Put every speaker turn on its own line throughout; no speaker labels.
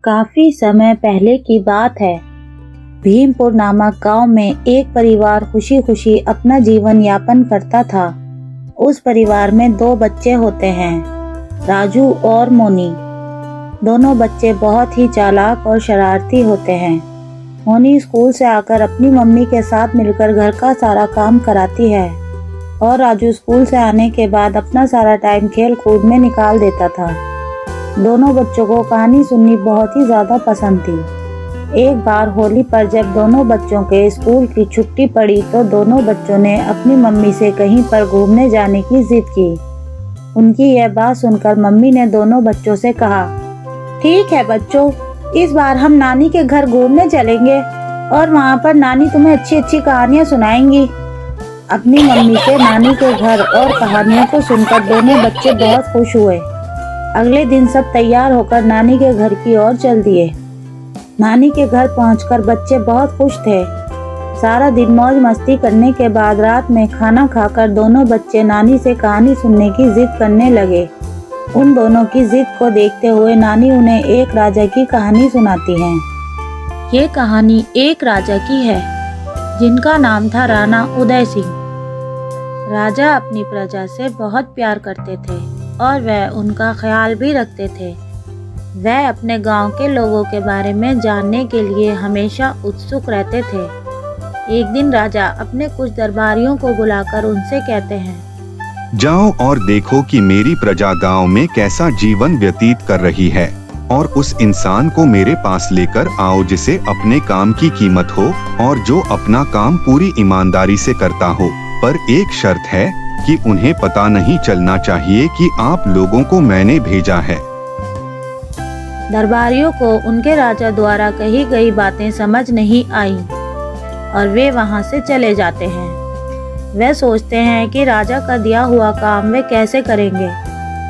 काफी समय पहले की बात है। भीमपुर नामक गांव में एक परिवार खुशी खुशी अपना जीवन यापन करता था। उस परिवार में 2 बच्चे होते हैं, राजू और मोनी। दोनों बच्चे बहुत ही चालाक और शरारती होते हैं। मोनी स्कूल से आकर अपनी मम्मी के साथ मिलकर घर का सारा काम कराती है और राजू स्कूल से आने के बाद अपना सारा टाइम खेल कूद में निकाल देता था। दोनों बच्चों को कहानी सुननी बहुत ही ज़्यादा पसंद थी। एक बार होली पर जब दोनों बच्चों के स्कूल की छुट्टी पड़ी तो दोनों बच्चों ने अपनी मम्मी से कहीं पर घूमने जाने की जिद की। उनकी यह बात सुनकर मम्मी ने दोनों बच्चों से कहा, ठीक है बच्चों, इस बार हम नानी के घर घूमने चलेंगे और वहाँ पर नानी तुम्हें अच्छी अच्छी कहानियाँ सुनाएंगी। अपनी मम्मी से नानी के घर और कहानियों को सुनकर दोनों बच्चे बहुत खुश हुए। अगले दिन सब तैयार होकर नानी के घर की ओर चल दिए। नानी के घर पहुंचकर बच्चे बहुत खुश थे। सारा दिन मौज मस्ती करने के बाद रात में खाना खाकर दोनों बच्चे नानी से कहानी सुनने की जिद करने लगे। उन दोनों की जिद को देखते हुए नानी उन्हें एक राजा की कहानी सुनाती हैं। ये कहानी एक राजा की है जिनका नाम था राणा उदय सिंह। राजा अपनी प्रजा से बहुत प्यार करते थे और वह उनका ख्याल भी रखते थे। वह अपने गांव के लोगों के बारे में जानने के लिए हमेशा उत्सुक रहते थे। एक दिन राजा अपने कुछ दरबारियों को बुलाकर उनसे कहते हैं,
जाओ और देखो कि मेरी प्रजा गांव में कैसा जीवन व्यतीत कर रही है और उस इंसान को मेरे पास लेकर आओ जिसे अपने काम की कीमत हो और जो अपना काम पूरी ईमानदारी से करता हो। पर एक शर्त है कि उन्हें पता नहीं चलना चाहिए कि आप लोगों को मैंने भेजा है।
दरबारियों को उनके राजा द्वारा कही गई बातें समझ नहीं आई और वे वहां से चले जाते हैं। वे सोचते हैं कि राजा का दिया हुआ काम वे कैसे करेंगे।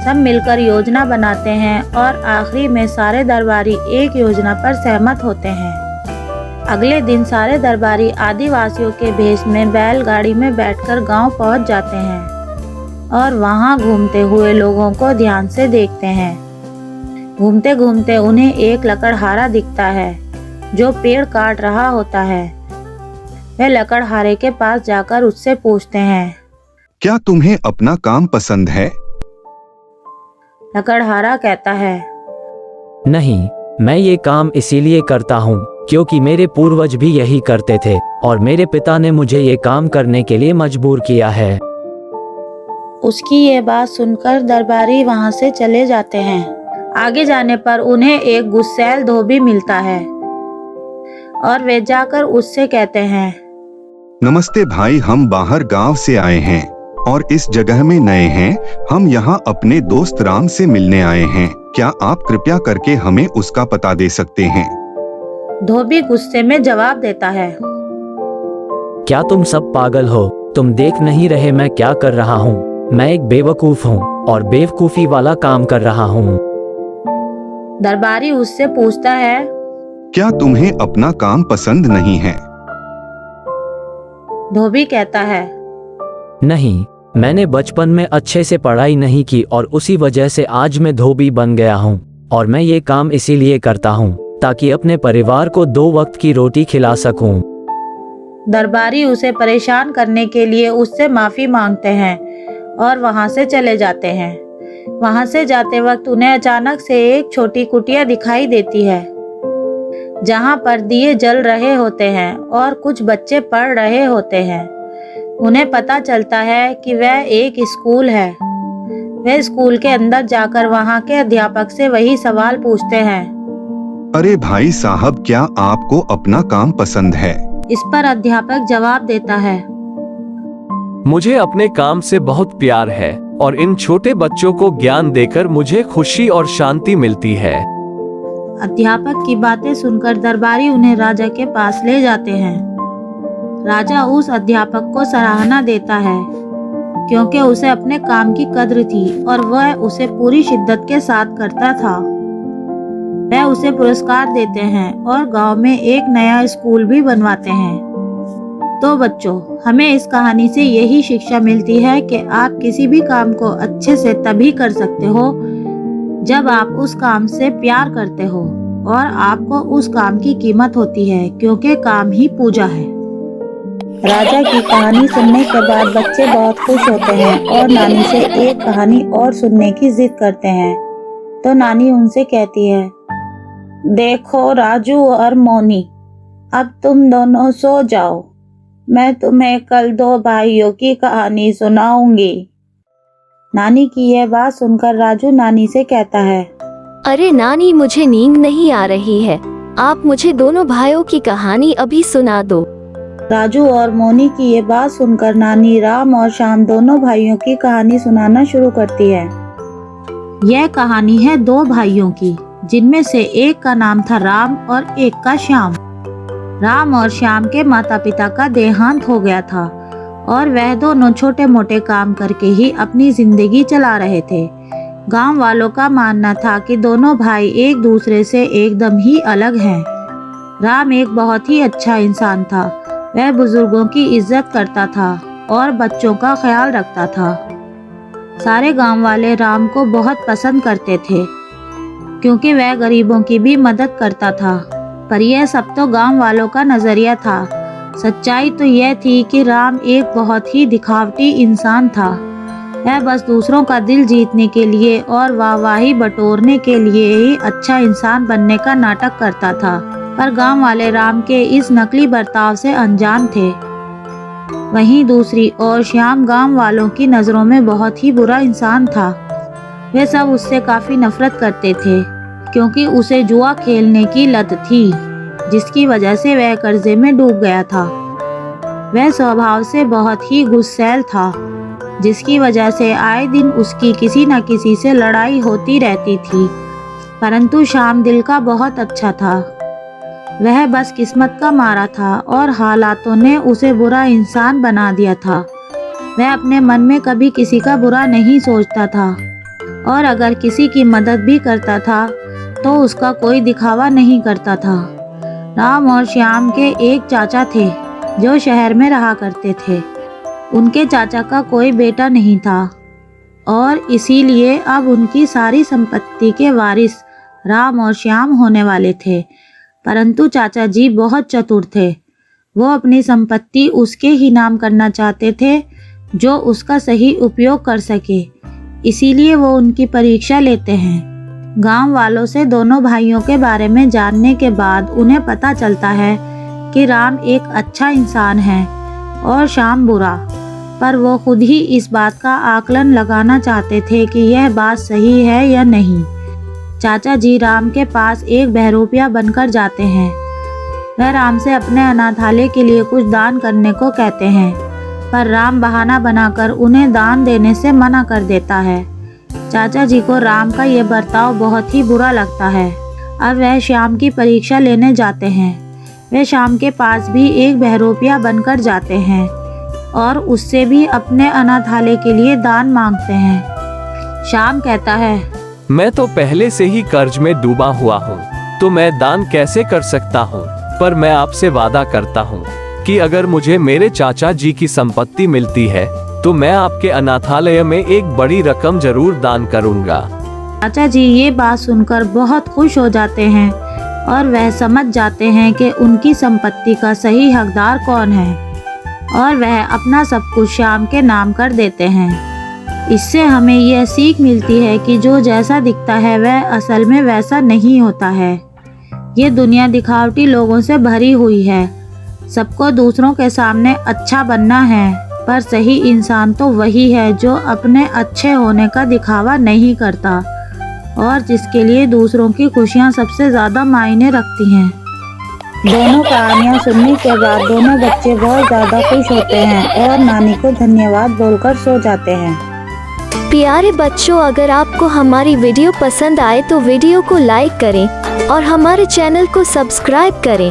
सब मिलकर योजना बनाते हैं और आखिरी में सारे दरबारी एक योजना पर सहमत होते हैं। अगले दिन सारे दरबारी आदिवासियों के भेष में बैलगाड़ी में बैठकर गांव पहुंच जाते हैं और वहां घूमते हुए लोगों को ध्यान से देखते हैं। घूमते घूमते उन्हें एक लकड़हारा दिखता है जो पेड़ काट रहा होता है। वे लकड़हारे के पास जाकर उससे पूछते हैं,
क्या तुम्हें अपना काम पसंद है?
लकड़हारा कहता है,
नहीं, मैं ये काम इसीलिए करता हूँ क्योंकि मेरे पूर्वज भी यही करते थे और मेरे पिता ने मुझे ये काम करने के लिए मजबूर किया है।
उसकी ये बात सुनकर दरबारी वहां से चले जाते हैं। आगे जाने पर उन्हें एक गुस्सैल धोबी मिलता है और वे जाकर उससे कहते हैं,
नमस्ते भाई, हम बाहर गांव से आए हैं और इस जगह में नए हैं। हम यहाँ अपने दोस्त राम से मिलने आए हैं। क्या आप कृपया करके हमें उसका पता दे सकते हैं?
धोबी गुस्से में जवाब देता है,
क्या तुम सब पागल हो? तुम देख नहीं रहे मैं क्या कर रहा हूँ? मैं एक बेवकूफ हूँ और बेवकूफी वाला काम कर रहा हूँ।
दरबारी उससे पूछता है,
क्या तुम्हें अपना काम पसंद नहीं है?
धोबी कहता है,
नहीं, मैंने बचपन में अच्छे से पढ़ाई नहीं की और उसी वजह से आज मैं धोबी बन गया हूँ और मैं ये काम इसीलिए करता हूँ ताकि अपने परिवार को 2 वक्त की रोटी खिला सकूं।
दरबारी उसे परेशान करने के लिए उससे माफी मांगते हैं और वहां से चले जाते हैं। वहां से जाते वक्त उन्हें अचानक से एक छोटी कुटिया दिखाई देती है जहां पर दिए जल रहे होते हैं और कुछ बच्चे पढ़ रहे होते हैं। उन्हें पता चलता है कि वह एक स्कूल है। वे स्कूल के अंदर जाकर वहां के अध्यापक से वही सवाल पूछते हैं,
अरे भाई साहब, क्या आपको अपना काम पसंद है?
इस पर अध्यापक जवाब देता है,
मुझे अपने काम से बहुत प्यार है और इन छोटे बच्चों को ज्ञान देकर मुझे खुशी और शांति मिलती है।
अध्यापक की बातें सुनकर दरबारी उन्हें राजा के पास ले जाते हैं। राजा उस अध्यापक को सराहना देता है क्योंकि उसे अपने काम की कद्र थी और वह उसे पूरी शिद्दत के साथ करता था। वह उसे पुरस्कार देते हैं और गांव में एक नया स्कूल भी बनवाते हैं। तो बच्चों, हमें इस कहानी से यही शिक्षा मिलती है कि आप किसी भी काम को अच्छे से तभी कर सकते हो जब आप उस काम से प्यार करते हो। और आपको उस काम की कीमत होती है, क्योंकि काम ही पूजा है। राजा की कहानी सुनने के बाद बच्चे बहुत खुश होते हैं और नानी से एक कहानी और सुनने की जिद करते हैं। तो नानी उनसे कहती है, देखो राजू और मोनी, अब तुम दोनों सो जाओ, मैं तुम्हें कल 2 भाइयों की कहानी सुनाऊंगी। नानी की यह बात सुनकर राजू नानी से कहता है,
अरे नानी, मुझे नींद नहीं आ रही है, आप मुझे दोनों भाइयों की कहानी अभी सुना दो।
राजू और मोनी की ये बात सुनकर नानी राम और श्याम दोनों भाइयों की कहानी सुनाना शुरू करती है। यह कहानी है 2 भाइयों की, जिनमें से एक का नाम था राम और एक का श्याम। राम और श्याम के माता पिता का देहांत हो गया था और वह दोनों छोटे मोटे काम करके ही अपनी जिंदगी चला रहे थे। गांव वालों का मानना था कि दोनों भाई एक दूसरे से एकदम ही अलग हैं। राम एक बहुत ही अच्छा इंसान था। वह बुजुर्गों की इज्जत करता था और बच्चों का ख्याल रखता था। सारे गांव वाले राम को बहुत पसंद करते थे, क्योंकि वह गरीबों की भी मदद करता था। पर यह सब तो गांव वालों का नजरिया था। सच्चाई तो यह थी कि राम एक बहुत ही दिखावटी इंसान था। वह बस दूसरों का दिल जीतने के लिए और वाहवाही बटोरने के लिए ही अच्छा इंसान बनने का नाटक करता था। पर गांव वाले राम के इस नकली बर्ताव से अनजान थे। वहीं दूसरी ओर श्याम गांव वालों की नज़रों में बहुत ही बुरा इंसान था। वे सब उससे काफ़ी नफरत करते थे, क्योंकि उसे जुआ खेलने की लत थी, जिसकी वजह से वह कर्जे में डूब गया था। वह स्वभाव से बहुत ही गुस्सैल था, जिसकी वजह से आए दिन उसकी किसी न किसी से लड़ाई होती रहती थी। परंतु श्याम दिल का बहुत अच्छा था। वह बस किस्मत का मारा था और हालातों ने उसे बुरा इंसान बना दिया था। वह अपने मन में कभी किसी का बुरा नहीं सोचता था और अगर किसी की मदद भी करता था तो उसका कोई दिखावा नहीं करता था। राम और श्याम के एक चाचा थे जो शहर में रहा करते थे। उनके चाचा का कोई बेटा नहीं था और इसीलिए अब उनकी सारी संपत्ति के वारिस राम और श्याम होने वाले थे। परंतु चाचा जी बहुत चतुर थे। वो अपनी संपत्ति उसके ही नाम करना चाहते थे जो उसका सही उपयोग कर सके। इसीलिए वो उनकी परीक्षा लेते हैं। गांव वालों से दोनों भाइयों के बारे में जानने के बाद उन्हें पता चलता है कि राम एक अच्छा इंसान है और श्याम बुरा। पर वो खुद ही इस बात का आकलन लगाना चाहते थे कि यह बात सही है या नहीं। चाचा जी राम के पास एक बहरूपिया बनकर जाते हैं। वह राम से अपने अनाथालय के लिए कुछ दान करने को कहते हैं, पर राम बहाना बनाकर उन्हें दान देने से मना कर देता है। चाचा जी को राम का ये बर्ताव बहुत ही बुरा लगता है। अब वह श्याम की परीक्षा लेने जाते हैं। वे श्याम के पास भी एक बहरूपिया बनकर जाते हैं और उससे भी अपने अनाथालय के लिए दान मांगते हैं। श्याम कहता है,
मैं तो पहले से ही कर्ज में डूबा हुआ हूँ, तो मैं दान कैसे कर सकता हूँ। पर मैं आपसे वादा करता हूँ कि अगर मुझे मेरे चाचा जी की संपत्ति मिलती है तो मैं आपके अनाथालय में एक बड़ी रकम जरूर दान करूँगा।
चाचा जी ये बात सुनकर बहुत खुश हो जाते हैं और वह समझ जाते हैं कि उनकी संपत्ति का सही हकदार कौन है और वह अपना सब कुछ श्याम के नाम कर देते हैं। इससे हमें यह सीख मिलती है कि जो जैसा दिखता है वह असल में वैसा नहीं होता है। ये दुनिया दिखावटी लोगों से भरी हुई है। सबको दूसरों के सामने अच्छा बनना है, पर सही इंसान तो वही है जो अपने अच्छे होने का दिखावा नहीं करता और जिसके लिए दूसरों की खुशियाँ सबसे ज़्यादा मायने रखती हैं। दोनों कहानियाँ सुनने के बाद दोनों बच्चे बहुत ज़्यादा खुश होते हैं और नानी को धन्यवाद बोलकर सो जाते हैं।
प्यारे बच्चों, अगर आपको हमारी वीडियो पसंद आए तो वीडियो को लाइक करें और हमारे चैनल को सब्सक्राइब करें।